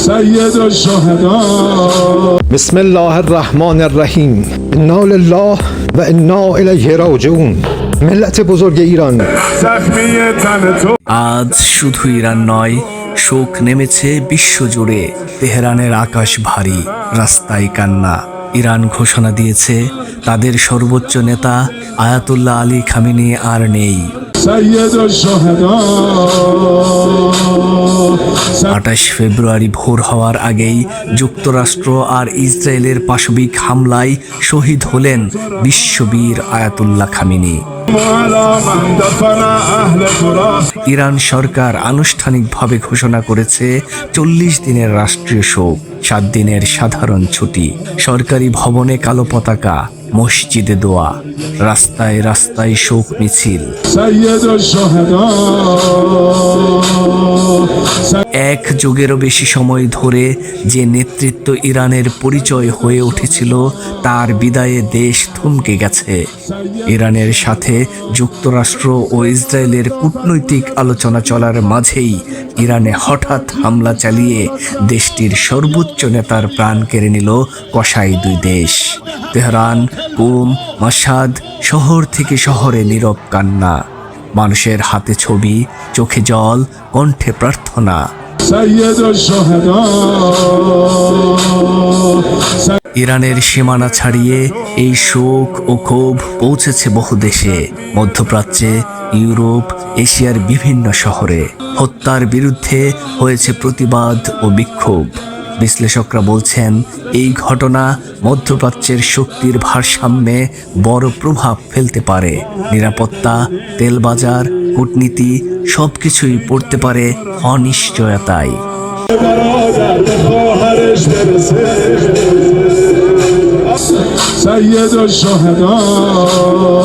سيد الشهداء بسم الله الرحمن الرحیم انا لله و انا الیه راجعون ملت بزرگ ایران زخمی تن تو আজ শুধু ইরান নয়, শোক নেমেছে বিশ্বজুড়ে। তেহরানের আকাশ ভারী, রাস্তায় কান্না। ইরান ঘোষণা দিয়েছে তাদের সর্বোচ্চ নেতা আয়াতুল্লাহ আলী খামেনি আর নেই। سيد الشهداء ২৮ ফেব্রুয়ারি ভোর হওয়ার আগেই যুক্তরাষ্ট্র আর ইসরায়েলের পাশবিক হামলায় শহীদ হলেন বিশ্ববীর আয়াতুল্লাহ খামেনি। على من دفن أهل تراب ইরান সরকার আনুষ্ঠানিকভাবে ঘোষণা করেছে ৪০ দিনের রাষ্ট্রীয় শোক, ৭ দিনের সাধারণ ছুটি। সরকারি ভবনে কালো পতাকা, মসজিদে দোয়া, রাস্তায় রাস্তায় শোক মিছিল। سيد الشهداء এক যুগেরও বেশি সময় ধরে যে নেতৃত্ব ইরানের পরিচয় হয়ে উঠেছিল, তার বিদায়ে দেশ থমকে গেছে। ইরানের সাথে যুক্তরাষ্ট্র ও ইসরায়েলের কূটনৈতিক আলোচনা চলার মাঝেই ইরানে হঠাৎ হামলা চালিয়ে দেশটির সর্বোচ্চ নেতার প্রাণ কেড়ে নিল কসাই দুই দেশ। তেহরান, কুম, মাশহাদ, শহর থেকে শহরে নীরব কান্না। মানুষের হাতে ছবি, চোখে জল, কণ্ঠে প্রার্থনা। سيد الشهداء ইরানের সীমানা ছাড়িয়ে এই শোক ও ক্ষোভ পৌঁছেছে বহু দেশে, মধ্যপ্রাচ্যে, ইউরোপ, এশিয়ার বিভিন্ন শহরে। হত্যার বিরুদ্ধে হয়েছে প্রতিবাদ ও বিক্ষোভ। বিশ্লেষকরা বলছেন এই ঘটনা মধ্যপ্রাচ্যের শক্তির ভারসাম্যে বড় প্রভাব ফেলতে পারে। নিরাপত্তা, তেলবাজার, কূটনীতি সবকিছুই পড়তে পারে অনিশ্চয়তায়। برادر به خواهرش برسه سید الشهداء